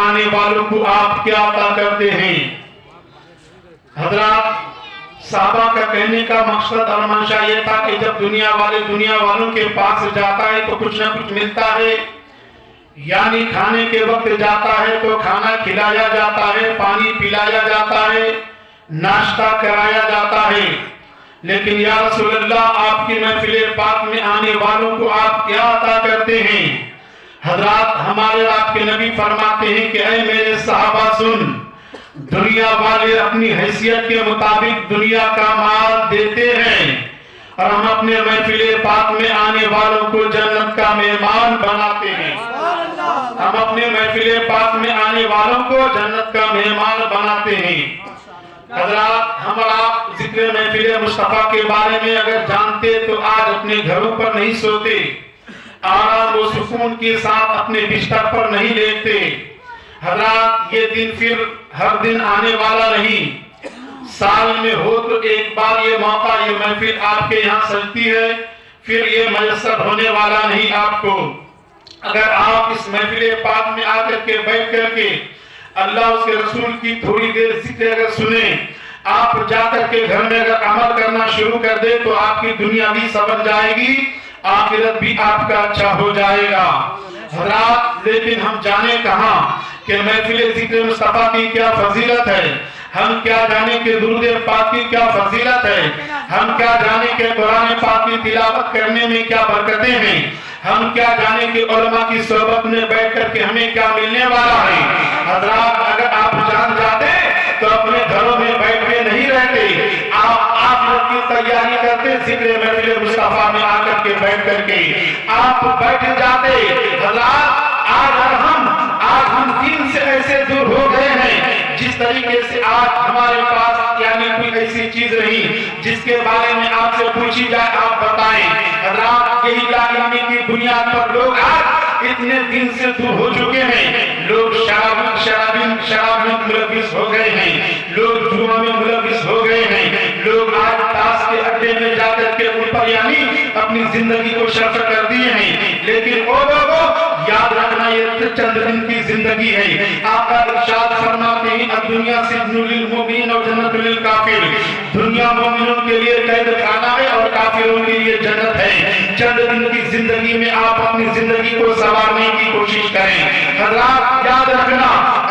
آنے والوں کو آپ کیا عطا کرتے ہیں؟ حضرات صحابہ کا کہنے کا مقصد اور منشا یہ تھا کہ جب دنیا والوں کے پاس جاتا ہے تو کچھ نہ کچھ ملتا ہے، یعنی کھانے کے وقت جاتا ہے تو کھانا کھلایا جاتا ہے، پانی پلایا جاتا ہے، ناشتہ کرایا جاتا ہے، لیکن یا رسول اللہ آپ کی محفل پاک میں آنے والوں کو آپ کیا عطا کرتے ہیں؟ حضرات ہمارے آپ کے نبی فرماتے ہیں کہ اے میرے صحابہ سن، دنیا والے اپنی حیثیت کے مطابق دنیا کا مال دیتے ہیں اور ہم اپنے محفل پاک میں آنے والوں کو جنت کا مہمان بناتے ہیں۔ ہم اپنے محفل پاک میں آنے والوں کو جنت کا مہمان بناتے ہیں۔ حضرات ہم اور آپ ذکر محفل مصطفیٰ کے بارے میں اگر جانتے تو آج اپنے گھروں پر نہیں سوتے، آرام و سکون کے ساتھ اپنے بستر پر نہیں لیٹتے۔ حضرات یہ دن پھر ہر دن آنے والا نہیں، سال میں ہو تو ایک بار یہ موقع، یہ محفل آپ کے یہاں سجتی ہے، پھر یہ میسر ہونے والا نہیں آپ کو۔ اگر آپ اس محفل پاک میں آ کر کے بیٹھ کر کے اللہ اس کے رسول کی تھوڑی دیر ذکر اگر سنیں، آپ جا کر کے گھر میں اگر عمل کرنا شروع کر دے تو آپ کی دنیا بھی سنور جائے گی، آخرت بھی آپ کا اچھا ہو جائے گا۔ حضرات لیکن ہم جانے کہاں کہ محفل ذکر مصطفیٰ کی کیا فضیلت ہے، ہم کیا جانے کہ درود پاک کی کیا فضیلت ہے، ہم کیا جانے کہ قرآن پاک کی تلاوت کرنے میں کیا برکتیں ہیں، ہم کیا جانے کہ علماء کی صحبت میں بیٹھ کر کے ہمیں کیا ملنے والا ہے۔ حضرات اگر آپ جان جاتے تو اپنے گھروں میں بیٹھ کے نہیں رہتے، آپ آخرت کی تیاری کرتے، ذکر محفل مصطفیٰ میں آ کر کے بیٹھ کر کے آپ بیٹھ جاتے۔ حضرات آج ہم دین سے ایسے دور ہو گئے ہیں، جس طریقے سے آج ہمارے پاس یعنی کوئی ایسی چیز نہیں جس کے بارے میں آپ سے پوچھی جائے آپ بتائیں۔ حضرات یہی علمی کی بنیاد پر لوگ آج اتنے دن سے دور ہو چکے ہیں، لوگ شراب میں ملوث ہو گئے ہیں، لوگ جوا میں ملوث ہو گئے ہیں، لوگ آج تاش کے اڈے میں جا کر کے ان پر یعنی اپنی زندگی کو صرف کر دیے ہیں۔ لیکن وہ لوگوں یاد رکھنا یہ چند دن کی زندگی ہے۔ آقا ارشاد فرماتے ہیں الدنیا سجن للمؤمنین و جنت للکافر، دنیا مومنوں کے لیے قید خانہ ہے اور کافروں کے لیے جنت ہے۔ چند دن کی زندگی میں آپ اپنی زندگی کو سنوارنے کی کوشش کریں۔ حضرات یاد رکھنا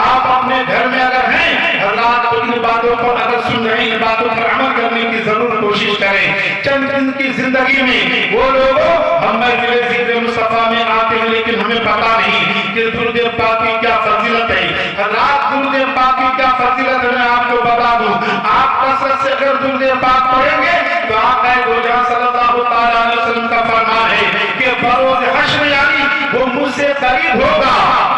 آپ اپنے گھر میں اگر ہیں حضرات تو ان باتوں پر اگر سن رہے ہیں ان باتوں پر عمل کرنے کی ضرور کوشش کریں۔ چند دن کی زندگی میں وہ لوگوں ہم محفل ذکر مصطفیٰ میں آتے ہیں لیکن ہمیں پتا نہیں کہ درود پاک کی کیا فضیلت ہے۔ حضرات درود پاک کی کیا فضیلت ہے میں آپ کو بتا دوں، آپ کثرت سے اگر درود پاک پڑھیں گے تو آقا دو جہاں صلی اللہ علیہ وسلم کا فرمان ہے کہ بروز حشر یعنی وہ مجھ سے قریب ہوگا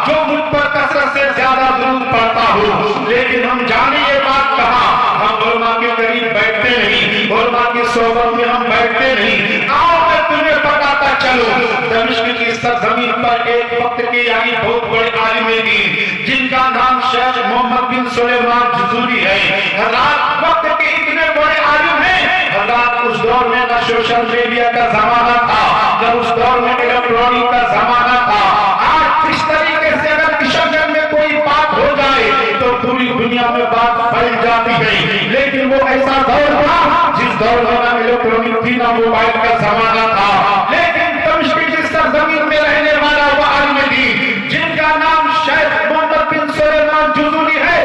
جو مجھ پر کثرت سے زیادہ درود پڑھتا ہو۔ لیکن ہم جانے یہ بات کہاں، ہم علماء کے قریب بیٹھتے نہیں، علماء کی صحبت میں ہم بیٹھتے نہیں۔ آؤ میں تمہیں بتاتا چلو، دمشق کی سرزمین پر ایک وقت کے یعنی بہت بڑے عالم دین جن کا نام شیخ محمد بن سلیمان جزوری ہے۔ حضرات وقت کے اتنے بڑے عالم ہیں، حضرات اس دور میں نہ سوشل میڈیا کا زمانہ تھا، نہ اس دور میں الیکٹرانک کا زمانہ تھا۔ آج اس طریقے سے اگر کشمیر میں کوئی بات ہو جائے تو پوری دنیا میں بات پھیل جاتی ہے، لیکن وہ ایسا دور تھا جس دور میں نہ الیکٹرانک تھی نہ موبائل کا زمانہ تھا۔ لیکن دمشق کی سرزمین میں رہنے والا وہ عالم دین جن کا نام شیخ محمد بن سلیمان جزوری ہے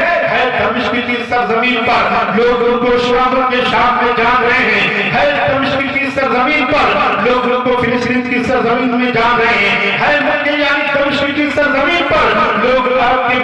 دمشق کی سرزمین پر لوگ ان کو شام میں جان رہے ہیں، ہے دمشق کی سرزمین پر لوگ ان کو فلسطین کی سرزمین میں جان رہے ہیں، ہے مکہ یعنی دمشق کی سرزمین پر لوگ عرب کے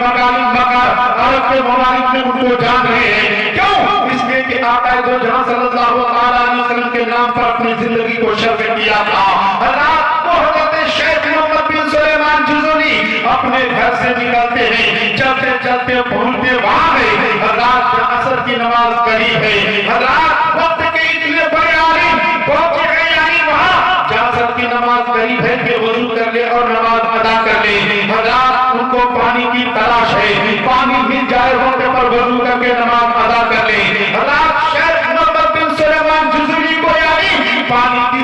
ممالک میں ان کو جان رہے ہیں۔ کیوں؟ اس لیے کہ آقا دو جہاں صلی اللہ علیہ وسلم کے نام پر اپنی زندگی کو شرف کیا تھا۔ حضرات وہ حضرت شیخ محمد بن سلیمان جزوری اپنے گھر سے نکلتے ہیں، چلتے چلتے پہنچتے وہاں ہے حضرات عصر کی نماز قریب ہے۔ حضرات وقت کے اتنے بڑے عالم پہنچے ہیں یعنی وہاں جہاں عصر کی نماز قریب ہے کہ وضو کر لے اور نماز ادا کر لے۔ حضرات ان کو پانی کی تلاش ہے، پانی مل جائے وقت پر وضو کر کے نماز ادا کر لے۔ حضرات شیخ محمد بن سلیمان جزوری کو یعنی پانی کی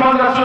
1500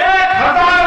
1000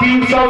300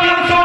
300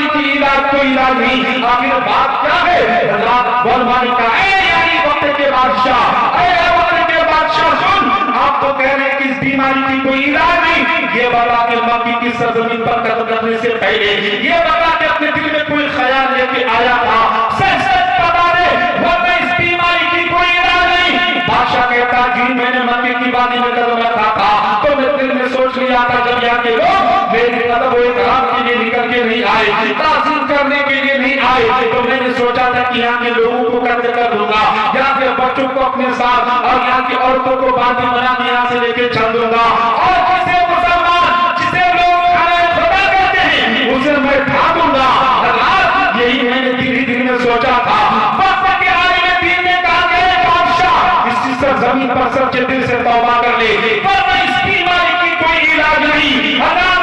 بیماری کی علاج کوئی علاج نہیں. آخر بات کیا ہے؟ حضرات علماء نے کہا اے یعنی وقت کے بادشاہ، اے وقت کے بادشاہ سن، آپ تو کہہ رہے ہیں کہ اس بیماری کی کوئی علاج نہیں. یہ بتا کہ مکی کی سرزمین پر قتل کرنے سے پہلے یہ بتا کہ اپنے دل میں کوئی خیال لے کے آیا تھا، سچ سچ بتا دے ورنہ اس بیماری کی کوئی علاج نہیں. بادشاہ کہتا جی میں نے مکی کی وادی میں قدم رکھا تھا تو میں دل میں سوچ لیا تھا جب یہاں کے لوگ میرے قدم و احترام کے لیے نکل کے نہیں آئے، تعظیم کرنے کے لیے نہیں آئے، تو میں نے سوچا تھا کہ یہاں کے لوگوں کو قتل کر دوں گا، یہاں کے بچوں کو اپنے ساتھ اور یہاں کی عورتوں کو باندھی بنا کے یہاں سے لے کے چل دوں گا، اور جسے مسلمان جسے لوگ خدا کہتے ہیں اسے میں ڈھا دوں گا. یہی میں نے دل میں سوچا تھا. وقت کے عالم دین نے کہا کہ بادشاہ اسی سرزمین پر سچے دل سے توبہ کر لے ورنہ اس بیماری کی کوئی علاج نہیں. اللہ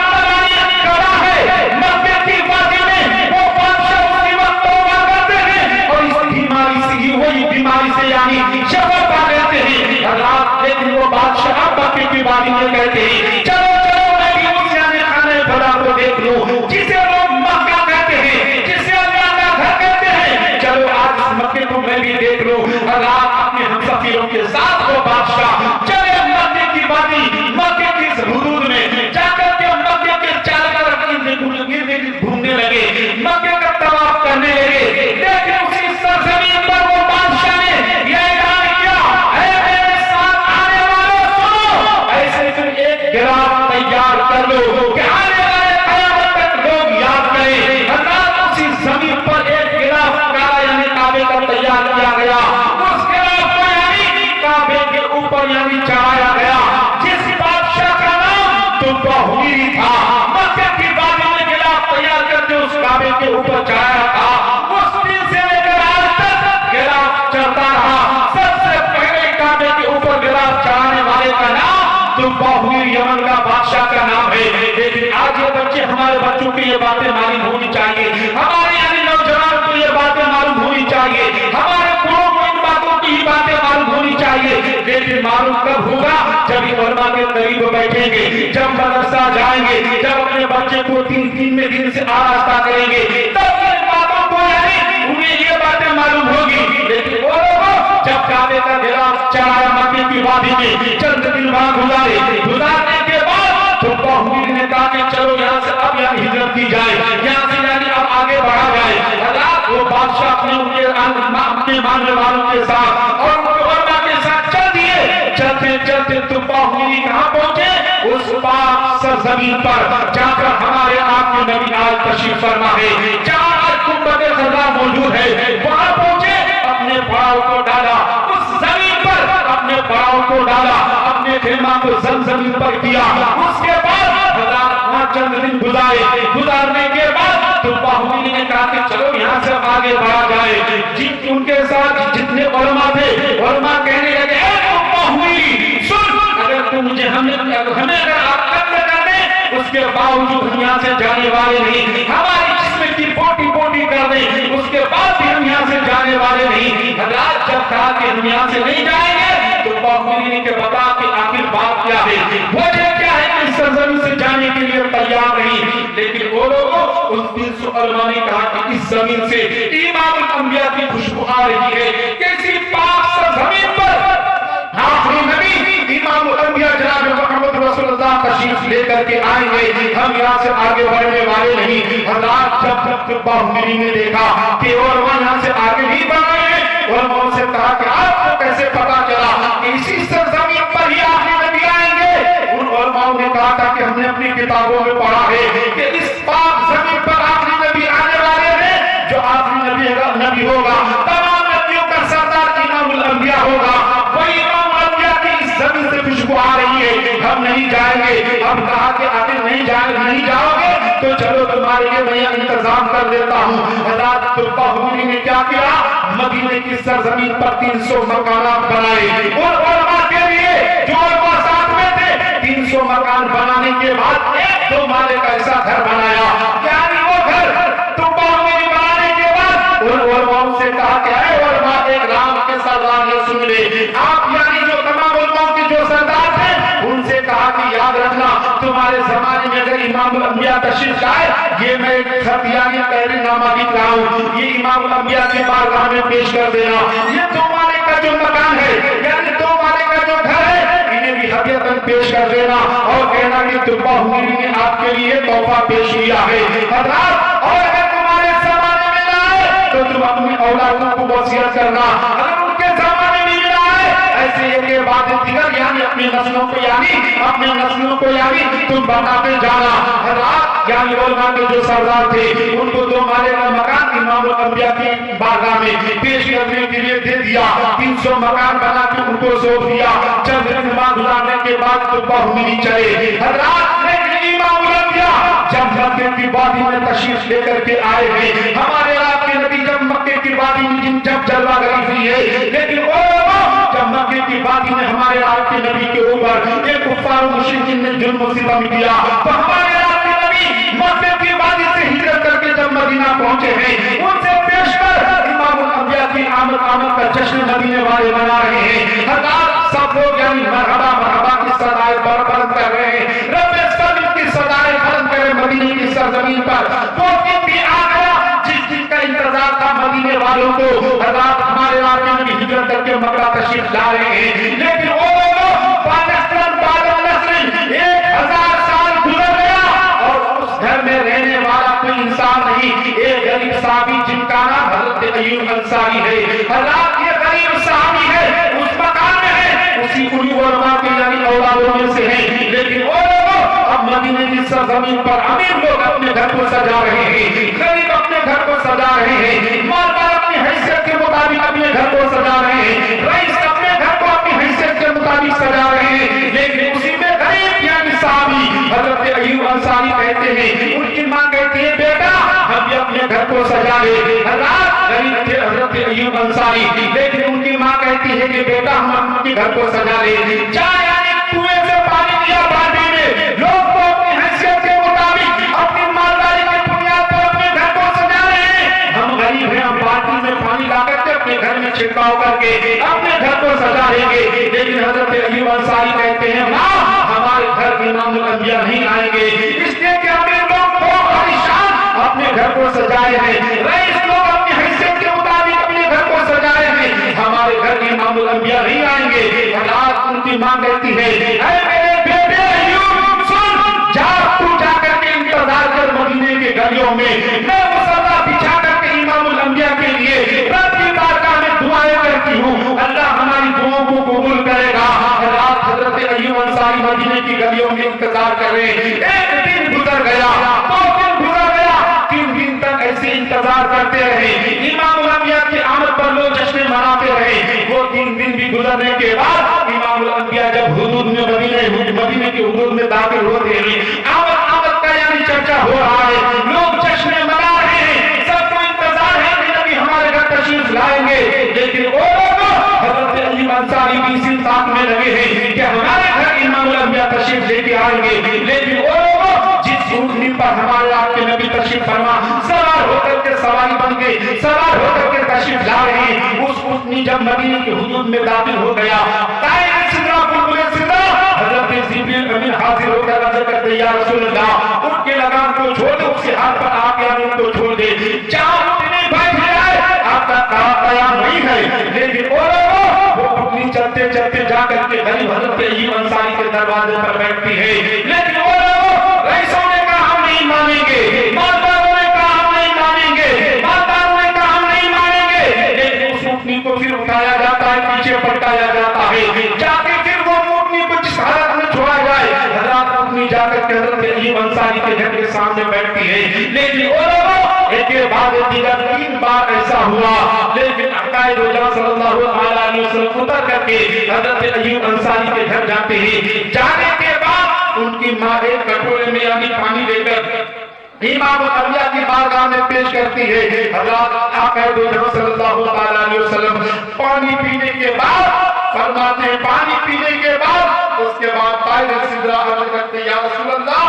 کرا ہے مکے کی وادی میں وہ بادشاہ اسی وقت توبہ کرتے ہیں اور اس بیماری سے ہی وہی بیماری سے یعنی شفا پا لیتے ہیں. اللہ لیکن وہ بادشاہ مکے کی وادی میں کہتے ہیں چلو چلو میں بھی اس یعنی خانے بڑا کو دیکھ لوں جسے لوگ مکہ کہتے ہیں، جسے اللہ کا گھر کہتے ہیں. چلو آج اس مکے کو میں بھی دیکھ لوں. اللہ اپنے ہم سفیروں کے ساتھ وہ بادشاہ چلے مکے کی وادی، مکے کی حدود میں جا کر کے مکے کے چاروں طرف گھومنے لگے، مکے کا طواف کرنے لگے. لیکن اسی سرزمین پر وہ بادشاہ نے یہ اعلان کیا اے میرے ساتھ آنے والوں سنو، ایسے پھر ایک گراف تیار کر لو کہ آنے والے قیامت تک لوگ یاد کریں. حضرات اسی زمین پر ایک گراف کارا یعنی کعبے کا تیار کیا گیا. اس گراف کو یعنی کعبے کے اوپر یعنی چڑھایا گیا. جس بادشاہ کا نام تباہوری تھا مکے کی وادی میں گراف تیار کر کے اس کعبے کے اوپر چڑھایا تھا. اس دن سے لے کر آج تک گراف چڑھتا رہا. سب سے پہلے کعبے کے اوپر گراف چڑھانے والے کا نام تباہوری یمن کا بادشاہ کا نام ہے. لیکن آج یہ بچے ہمارے بچوں کو یہ باتیں معلوم ہونی چاہیے، ہمارے یعنی نوجوان کو یہ باتیں معلوم ہونی چاہیے، ہمارے بڑوں کو ان باتوں کی باتیں معلوم ہونی چاہیے. لیکن معلوم کب ہوگا؟ جب علماء کے قریب بیٹھیں گے، جب مدرسہ جائیں گے، جب اپنے بچے کو تین میں دن سے آراستہ کریں گے، تب ان باتوں کو یعنی انہیں یہ باتیں معلوم ہوگی. لیکن وہ لوگ جب کعبے کا گراف چڑھایا مکے کی وادی میں چند دن وہاں گزارنے کے بعد تو تباہوری نے کہا کہ چلو یہاں سے اب یہاں ہجرت کی جائے، یہاں سے یعنی اب آگے بڑھا جائے. حضرات وہ بادشاہ اپنے ماننے والوں کے ساتھ اور ان کے علماء کے ساتھ چل دیے. چلتے چلتے تباہوری کہاں پہنچے؟ اس پاک سرزمین پر جا کر ہمارے آپ کے نبی آج تشریف فرما ہے، جہاں آج گنبد خضرا موجود ہے، وہاں پہنچے، اپنے پڑاؤ کو ڈالا اس زمین پر، اپنے پڑاؤ کو ڈالا، اپنے خیمہ کو زمین پر کیا. اس کے بعد وہاں چند دن گزارنے کے بعد تباہوری نے کہا کہ چلو یہاں سے آگے بڑھا جائے. ان کے ساتھ جتنے علماء تھے علماء کہنے لگے اے تباہوری سن، اگر تم مجھے ہمیں اگر آپ قتل کر دیں اس کے باوجود ہم یہاں سے جانے والے نہیں، ہماری جسم کی پوٹی کر دیں اس کے بعد بھی ہم یہاں سے جانے والے نہیں. حضرات جب کہا کہ ہم یہاں سے نہیں جائیں گے تو تباہوری نے بتا کہ آخر بات کیا ہے، وجہ کیا ہے کہ اس سرزمین سے جانے کے لیے تیار نہیں. لیکن وہ لوگوں ان 300 علماء نے کہا کہ اس زمین سے امام الانبیاء کی خوشبو آ رہی ہے کہ اسی پاک سرزمین پر آخری نبی امام الانبیاء جناب محمد رسول اللہ تشریف لے کر کے آئیں گے، ہم یہاں سے آگے بڑھنے والے نہیں. حضرات جب تباہوری نے دیکھا کہ علماء یہاں سے آگے نہیں بڑھ رہے ہیں، علماء سے کہا کہ آپ کو کیسے پتا چلا کہ اسی سرزمین پر ہی آخری نبی آئیں گے؟ ان علماء نے کہا تھا کہ ہم نے اپنی کتابوں میں پڑھا ہے کہ اس پاک زمین پر آخری نبی آنے والے ہیں. جو آخری نبی ہوگا تمام نبیوں کا سردار امام الانبیاء ہوگا. وہی امام الانبیاء کی اس زمین سے خوشبو آ رہی ہے، ہم نہیں جائیں گے. اب کہا کہ آخر نہیں جاؤ گے تو چلو تمہارے لیے میں انتظام کر دیتا ہوں. حضرات تباہوری نے کیا کیا؟ مدینے کی سرزمین پر 300 مکانات بنائے اور علماء کے لیے جو علماء ساتھ میں تھے 300 مکان بنانے کے بعد ایک 2 مالے کا ایسا گھر بنایا. یعنی وہ گھر تباہوری بنانے کے بعد ان علماء سے کہا کہ اے علماء ایک رام کے سردار یہ سن لے، آپ یعنی جو تمام علماء کے جو سردار تھے ان سے کہا کہ یاد رکھنا تمہارے زمانے میں اگر امام الانبیاء تشریف لائے، یہ میں ایک خطیانی تحریر نامہ لکھ رہا ہوں، یہ امام الانبیاء کی بارگاہ میں پیش کر دینا۔ یہ 2 مالے کا جو مکان ہے، یعنی 2 مالے کا جو گھر ہے، انہیں بھی ہدیۃً پیش کر دینا اور کہنا کہ طب حمیری نے آپ کے لیے تحفہ پیش کیا ہے۔ حضرات، اور اگر تمہارے زمانے میں نہ آئے تو تم اپنی اولادوں کو وصیت کرنا، اگر ان کے زمانے میں نہ آئے ایسے ایک عبادت دیگر یعنی اپنی نسلوں کو تم بتاتے جانا۔ حضرات، یعنی علماء کے جو سردار تھے ان کو 2 مالے کا مکان امام الانبیاء کی بارگاہ میں پیش کرنے کے لیے دے دیا، 300 مکان بنا کے ان کو سونپ دیا۔ چند دن بعد گزارنے کے بعد طب حمیری چلے۔ حضرات، لیکن امام الانبیاء جب مکے کی وادی میں تشریف لے کر کے آئے ہیں، ہمارے آپ کے نبی جب مکے کی وادی میں جب جلوہ گری ہوئی ہے، لیکن جب مکے کی وادی میں ہمارے آپ کے نبی کے اوپر ایک کفار و مشرکین نے ظلم و ستم کیا، تو ہمارے آپ کے نبی مکے کی وادی سے ہجرت کر کے جب مدینہ پہنچے ہیں، ان سے پیش کر امام الانبیاء کی آمد کا جشن مدینے والے منا رہے ہیں۔ حضرات، سب لوگ یعنی مرحبا مرحبا کی صدائیں بلند کر رہے ہیں، رب سلم کی صدائیں بلند کرے مدینے کی سرزمین پر۔ وہ دن بھی آ گیا جس دن کا انتظار تھا مدینے والوں کو۔ حضرات، ہمارے آپ کے نبی ہجرت کر کے مکہ تشریف لا رہے ہیں، لیکن وہ پاکستان بعد نسل 1000 سال گزر گیا اور اس گھر میں رہنے والا کوئی انسان نہیں، ایک غریب صحابی جن کا نام حضرت ایوب انصاری ہے۔ حضرات، یہ غریب صحابی ہے، اس مکان میں ہے، اسی قریب علماء کے یعنی اولادوں میں سے ہیں، لیکن وہ لوگ اب مدینے کی سرزمین پر امیر لوگ اپنے گھر کو سجا رہے ہیں، غریب اپنے گھر کو سجا رہے ہیں، مالدار اپنی حیثیت کے مطابق اپنے گھر کو سجا رہے ہیں، رئیس اپنے گھر کو اپنی حیثیت کے مطابق سجا رہے ہیں، لیکن اسی میں غریب یعنی صحابی حضرت ایوب انصاری کہتے ہیں، ان کی ماں کہتی ہے بیٹا ہم بھی اپنے گھر کو سجا لے۔ حضرات، غریب تھے حضرت ایوب انصاری، لیکن ان کی ماں کہتی ہے کہ بیٹا ہم اپنے گھر کو سجا لے۔ چاہے کنویں سے پانی دیا بالٹی میں، لوگ تو اپنی حیثیت کے مطابق اپنی مالداری کی بنیاد پر اپنے گھر کو سجا رہے ہیں، ہم غریب ہیں، ہم بالٹی میں پانی لا کر کے اپنے گھر میں چھڑکاؤ کر کے اپنے گھر کو سجا لیں گے۔ لیکن حضرت ایوب انصاری کہتے ہیں ماں ہمارے گھر امام الانبیاء نہیں آئیں گے، اس لیے کہ ہمیں لوگ پریشان اپنے گھر کو سجائے ہیں، رئیس لوگ اپنی حیثیت کے مطابق اپنے گھر کو سجائے ہیں، ہمارے گھر امام الانبیاء نہیں آئیں گے۔ حضرات، ان کی ماں کہتی ہے اے میرے بیٹے ایوب سن، جا کر کے انتظار کر مدینے کے گلیوں میں، میں مصلی بچھا کر کے امام الانبیاء کے لیے رب کی بارگاہ میں دعائیں کرتی ہوں، اللہ ہماری دعاؤں کو قبول کرے گا۔ حضرت ایوب انصاری مدینے کی گلیوں میں انتظار کر رہے ہیں، ایک دن گزر گیا، 2 دن گزر گیا، 3 دن تک ایسے انتظار کرتے رہے، امام الانبیاء کی آمد پر لوگ جشن مناتے رہے۔ وہ 3 دن بھی گزرنے کے بعد امام الانبیاء جب حدود میں مدینے کے حدود میں داخل ہوتے ہیں، آمد کا یعنی چرچا ہو رہا ہے، لوگ جشن منا رہے ہیں، سب کو انتظار ہے کہ نبی ہمارے گھر تشریف لائیں گے، لیکن وہ لوگ حضرت ایوب انصاری بھی اسی ساتھ میں لگے ہیں کہ ہمارے گھر امام الانبیاء تشریف لے کے آئیں گے، لیکن وہ لوگ جس اونٹنی پر ہمارے آپ کے نبی تشریف فرما سوار ہو کر کے سواری بن کے سوار ہو کر کے تشریف لا رہے ہیں، اس اونٹنی جب مدینے کے حدود میں داخل ہو گیا، حضرت جبریل امین حاضر ہو کر عرض کرتے یا رسول اللہ ان کے لگام کو چھوڑ دے، اس کے ہاتھ پر آ کے ان کو چھوڑ دے، جہاں اونٹنی بیٹھ جائے آپ کا کہا قیام نہیں ہے، لیکن وہ اونٹنی چلتے چلتے جا کر کے غریب حضرت ایوب انصاری کے دروازے پر بیٹھتی ہے، لیکن وہ لوگ رئیسوں نے کہا ہم نہیں مانیں گے، مالداروں نے کہا ہم نہیں مانیں گے، مالداروں نے کہا ہم نہیں مانیں گے، لیکن اس اونٹنی کو پھر اٹھایا جاتا ہے، پیچھے پلٹایا جاتا ہے، جا کے پھر وہ اونٹنی کو جس حالت میں چھوڑا جائے، حضرات اونٹنی جا کر کے حضرت ایوب انصاری کے گھر کے سامنے بیٹھتی ہے، لیکن وہ لوگ ایک کے بعد دیگر 3 بار ایسا ہوا، لیکن عقائد وجہ صلی اللہ علیہ وسلم اتر کر کے حضرت ایوب انصاری کے گھر جاتے ہیں، جانے کے بعد ان کی ماں ایک کٹورے میں یعنی پانی لے کر امام الانبیاء کی بارگاہ میں پیش کرتی ہے۔ حضرات عقائد وجہ صلی اللہ علیہ وسلم پانی پینے کے بعد فرماتے ہیں، پانی پینے کے بعد اس کے بعد قائد صدرہ عرض کرتے یا رسول اللہ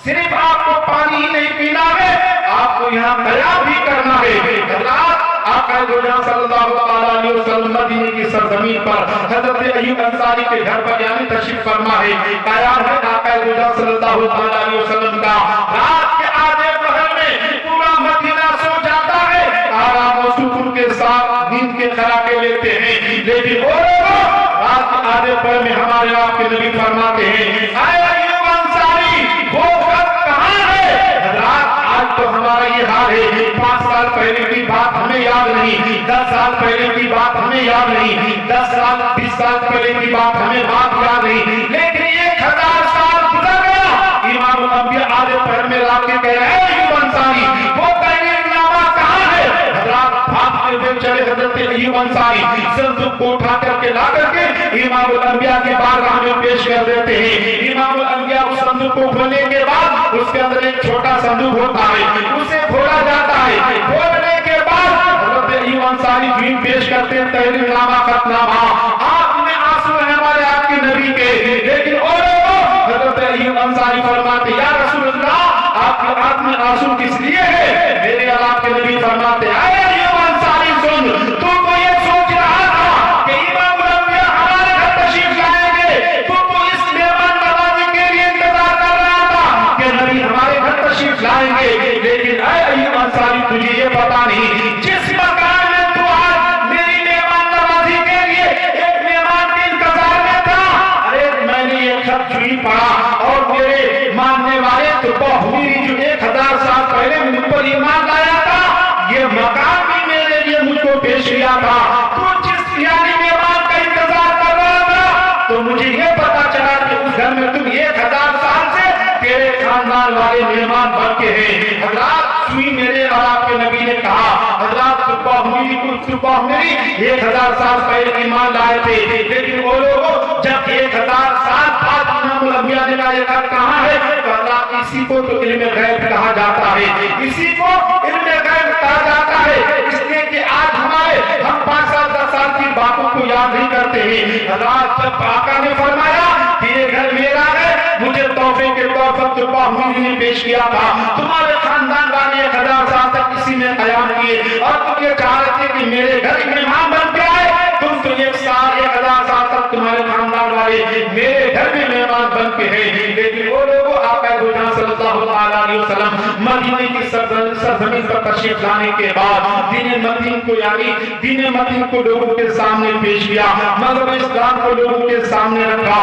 صرف آپ کو پانی ہی نہیں پینا ہے، آپ کو یہاں قیام بھی کرنا ہے۔ حضرات آقا دو جہاں صلی اللہ علیہ وسلم مدینے کی سرزمین پر حضرت ایوب انصاری کے گھر پر یعنی تشریف فرما ہے. قیام ہے آقا دو جہاں صلی اللہ علیہ وسلم کا. رات کے آدھے پہر میں پورا مدینہ سو جاتا ہے, آرام و سکون کے ساتھ نیند کے خراٹے لیتے ہیں. لیکن وہ رات کے آدھے پہر میں ہمارے آپ کے نبی فرماتے ہیں, اے ایوب انصاری وہ وقت کہاں ہے؟ حضرات آج تو ہمارا یہ حال ہے, 5 سال پہلے کی بات ہمیں یاد نہیں, 10 سال پہلے کی بات ہمیں یاد نہیں, 10 سال 20 سال پہلے کی بات ہمیں بات یاد نہیں, لیکن 1000 سال گزر گیا. امام الانبیاء آدھے پہر میں لا کے کہہ رہے ہیں ایوب انصاری وہ تعین نامہ کہاں ہے؟ حضرات بھاگتے ہوئے چلے حضرت ایوب انصاری صندوق کو اٹھا کر کے لا کر کے امام الانبیاء کے بارگاہ میں پیش کر دیتے ہیں. امام الانبیاء اس صندوق کو کھولنے کے بعد اس کے اندر ایک چھوٹا صندوق ہوتا ہے, اسے کھولا جاتا ہے. کھولنے کے بعد حضرت ایوب انصاری دین پیش کرتے ہیں تحریر نامہ خطنامہ. آپ میں آنسو ہیں ہمارے آپ کے نبی کے, لیکن اور حضرت ایوب انصاری فرماتے یا رسول اللہ آپ کے آنکھ میں آنسو کس لیے ہے؟ میرے آپ کے نبی فرماتے اے ایوب انصاری سن, تو یہ سوچ رہا تھا کہ امام الانبیاء ہمارے گھر تشریف لائیں گے, تو اس مہمان نوازی کے لیے انتظار کر رہا تھا کہ نبی ہمارے گھر تشریف لائیں گے. لیکن اے ایوب انصاری تجھے یہ پتا نہیں جس مکان میں تو آج میری مہمان نوازی کے لیے ایک مہمان کے انتظار میں تھا, ارے میں نے یہ خط چوری پڑھا اور میرے ماننے والے تو بہمیری جو 1000 سال پہلے مجھ پر ایمان لایا تھا, یہ مکان بھی میرے لیے مجھ کو پیش کیا تھا. تو جس یعنی مہمان کا انتظار کر رہا تھا, تو مجھے یہ پتا چلا کہ اس گھر میں تم 1000 سال سے تیرے خاندان والے مہمان بن کے ہیں. حضرات سوئی میرے اور آپ کے نبی نے کہا حضرات صبح میری 1000 سال پہلے ایمان لائے تھے, لیکن وہ لوگ جب 1000 سال بعد امام الانبیاء نے کہا یہ گھر کہاں ہے, تو حضرات اسی کو تو علم غیب کہا جاتا ہے, اسی کو علم غیب کہا جاتا ہے. اس لیے کہ آج ہم 5 سال 10 سال کی باتوں کو یاد نہیں کرتے ہیں. حضرات جب آقا نے فرمایا کہ یہ گھر میرا ہے, مجھے تحفے کے طور پر تربہ نے پیش کیا تھا, تمہارے خاندان والے 1000 سال تک اسی میں قیام کیے اور تم یہ چاہ رہے تھے کہ میرے گھر مہمان بن کے آئے, تم تو 1000 سال تک تمہارے خاندان والے میرے گھر میں مہمان بن کے ہیں. لیکن وہ لوگ آقا دو جہاں صلی اللہ علیہ وسلم مدینے کی سرزمین پر تشریف لانے کے بعد دین متین کو یعنی دین متین کو لوگوں کے سامنے پیش کیا, مذہب اسلام کو لوگوں کے سامنے رکھا,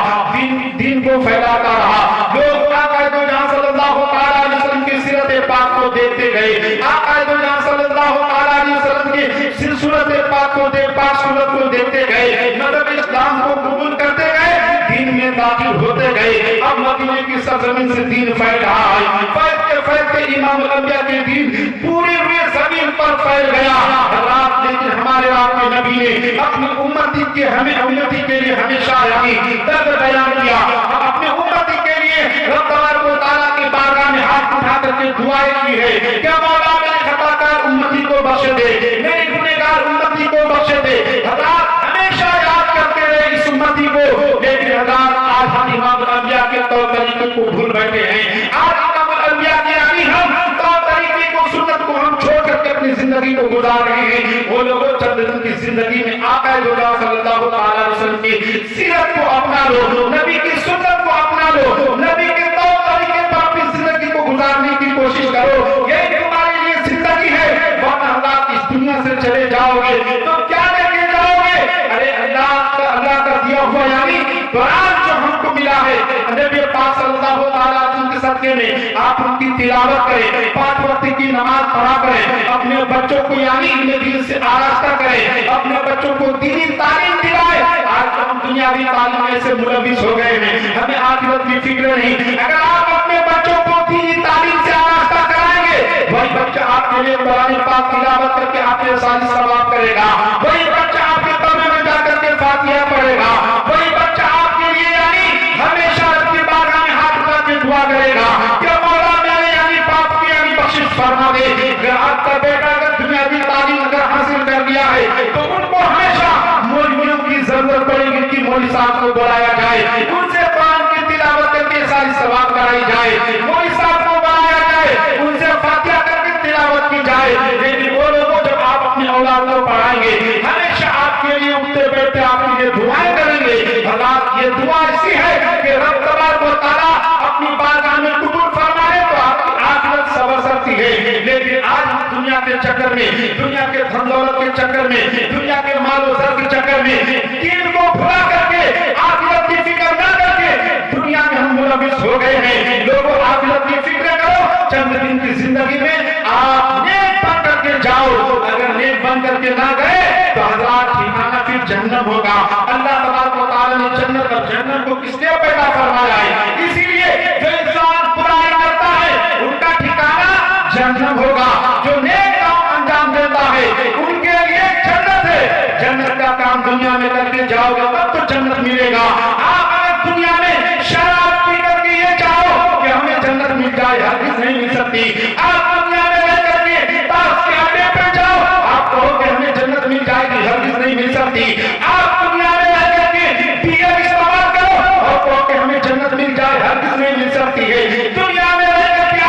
دین کو پھیلاتا رہا. لوگ آقا دو جہاں صلی اللہ علیہ وسلم کی سیرت پاک کو دیکھتے گئے, آقا دو جہاں صلی اللہ علیہ وسلم کی سورت پاک کو پاک سورت کو دیکھتے گئے, مذہب اسلام کو قبول کرتے گئے, دین میں داخل ہوتے گئے. اب مدینے کی سرزمین سے دین پھیل رہا ہے, پھیلتے پھیلتے امام الانبیاء کے دین پوری ہوئی زمین پر پھیل گیا. حضرات لیکن ہمارے آپ کے نبی نے اپنی امتی کے لیے ہمیشہ یعنی درد بیان کیا, اپنے امتی کے لیے رب تبارک و تعالیٰ کی بارگاہ میں ہاتھ اٹھا کر کے دعائیں کی ہے کہ مولا میرے خطا کار امتی کو بخش دے, میری گنہگار امتی کو بخش دے. حضرات ہمیشہ یاد کرتے رہے اس امتی کو, لیکن حضرات آج ہم امام الانبیاء کے طور طریقے کو بھول بیٹھے ہیں. آج امام الانبیاء کے یعنی ہم طور طریقے کو سنت کو ہم چھوڑ کر کے اپنی زندگی کو گزار رہے ہیں. وہ لوگوں چند دن کی زندگی میں آقا دو جہاں صلی اللہ علیہ وسلم کی سیرت کو اپنا لو, نبی کی سنت کو اپنا لو, نبی کے طور طریقے پر اپنی زندگی کو گزارنے کی کوشش کرو. یہ تمہارے لیے زندگی ہے, ورنہ حضرات اس دنیا سے چلے جاؤ گے تو کیا لے کے جاؤ گے؟ ارے اللہ کا دیا ہوا یعنی قرآن جو ہم کو ملا ہے, نبی پاک صلی اللہ علیہ وسلم کے صدقے میں آپ ان کی تلاوت کریں, 5 وقت کی نماز پڑھا کریں, اپنے بچوں کو یعنی علم دین سے آراستہ کریں, اپنے بچوں کو دینی تعلیم دلائیں. آج ہم دنیاوی تعلیم سے ملوث ہو گئے ہیں, ہمیں آخرت کی فکر نہیں. اگر آپ اپنے بچوں کو دینی تعلیم سے آراستہ کرائیں گے, وہی بچہ آپ کے لیے قرآن پاک تلاوت کر کے آپ کے ساتھ ثواب کرے گا, وہی بچہ آپ کے قبر میں جا کر کے فاتحہ پڑھے گا, وہی بچہ آپ کے لیے یعنی ہمیشہ اپنی بارگاہ میں ہاتھ اٹھا کے دعا کرے گا کہ مولا میرے یعنی باپ کی یعنی بخشش فرما دے. اگر آپ کا بیٹا اگر دنیاوی تعلیم اگر حاصل کر لیا ہے تو ان کو ہمیشہ مولویوں کی ضرورت پڑے گی کہ مولوی صاحب کو بلایا جائے, ان سے قرآن کی تلاوت کر کے ساری ثواب کرائی جائے, مولوی صاحب کو بلایا جائے, ان سے فاتحہ کر کے تلاوت کی جائے. لیکن وہ لوگوں جب آپ اپنے اولاد دعا ایسی ہے کہ رب تبارک و تعالیٰ اپنی بارگاہ میں قبول فرمائے تو آپ کی آخرت سنور سکتی ہے. لیکن آج ہم دنیا کے چکر میں، دنیا کے دھن دولت کے چکر میں، دنیا کے مال و زر کے چکر میں دین کو بھلا کر کے آخرت کی فکر نہ کر کے دنیا میں ہم ملوث ہو گئے ہیں. لوگوں آخرت کی فکر کرو. چند دن کی زندگی میں آپ نیک بن کر کے جاؤ. اگر نیک بن کر کے نہ گئے تو حضرات ٹھکانہ پھر جہنم ہوگا. اللہ تبارک و تعالیٰ نے جنت اور جہنم کو کس لیے پیدا فرمایا ہے؟ اسی لیے جو انسان برائی کرتا ہے ان کا ٹھکانہ جہنم ہوگا. جو نیک کام انجام دیتا ہے ان کے لیے جنت ہے. جنت کا کام دنیا میں کر کے جاؤ گے تب تو جنت ملے گا. آپ اگر دنیا میں شراب پی کر کے یہ چاہو کہ ہمیں جنت مل جائے، ہرگز نہیں مل سکتی. آپ دنیا میں رہ کر کے تاش کے اڈے پہ جاؤ، آپ کہو کہ ہمیں جنت مل جائے گی، ہرگز نہیں مل سکتی. آپ دنیا میں رہ کر کے بیئر استعمال کرو اور کہو کہ ہمیں جنت مل جائے، ہرگز نہیں مل سکتی ہے. دنیا میں رہ کر کے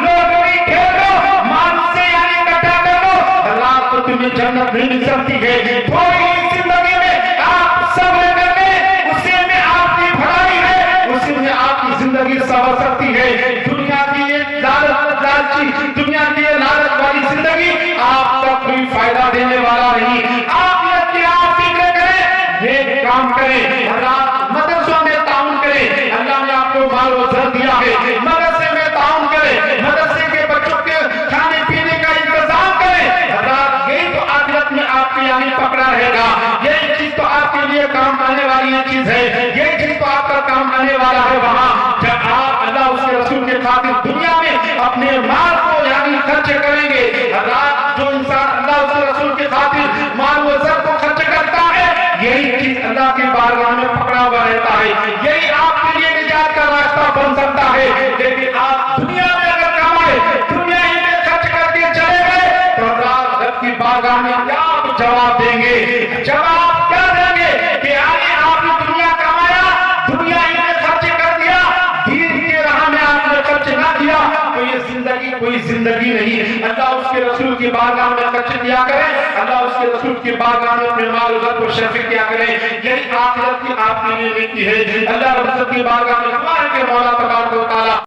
لوگری کھیل لو، مال سے یعنی اکٹھا کر لو، رات تو تمہیں جنت نہیں مل سکتی ہے. تھوڑی زندگی میں آپ صبر کر لیں، اسی میں آپ کی بھلائی ہے، اسی میں آپ کی زندگی سنور سکتی ہے. دنیا کی یہ لالچی، دنیا کی یہ لالچ والی زندگی آپ تک کوئی فائدہ دینے والا نہیں. آخرت کی آپ فکر کریں، نیک کام کریں. حضرات مدرسوں میں تعاون کریں. اللہ نے آپ کو مال و زر دیا ہے، مدرسے میں تعاون کریں. مدرسے کے بچوں کے کھانے پینے کا انتظام کریں. حضرات یہی تو آخرت میں آپ کے یعنی پکڑا رہے گا. یہی چیز تو آپ کے لیے کام آنے والی چیز ہے. یہی چیز تو آپ کا کام آنے والا ہے وہاں جب آپ اللہ اس کے رسول کے خاطر دنیا میں اپنے مال کو یعنی خرچ کریں گے. حضرات جو انسان اللہ اس کے رسول کے خاطر مال و زر کو خرچ کرتا ہے یہی چیز اللہ کی بارگاہ میں پکڑا ہوا رہتا ہے. یہی آپ کے لیے نجات کا راستہ بن سکتا ہے. لیکن آپ دنیا میں اگر کمائے، دنیا ہی میں خرچ کر کے چلے گئے تو حضرات رب کی بارگاہ میں کیا آپ جواب دیں گے؟ جواب کیا دیں گے کہ آگے آپ نے دنیا کمایا، دنیا ہی میں خرچ کر دیا، دین کے راہ میں آپ نے خرچ نہ کیا تو یہ زندگی کوئی زندگی نہیں. اللہ اس کے رسول کی بارگاہ میں خرچ کیا کریں. اللہ اس کے رسول کی بارگاہ میں اپنے مال و زر کو صرف کیا کریں. یہی آخرت کی آپ کے لیے نیکی ہے. اللہ رب کی بارگاہ میں دعا ہے کہ مولا تبارک و تعالیٰ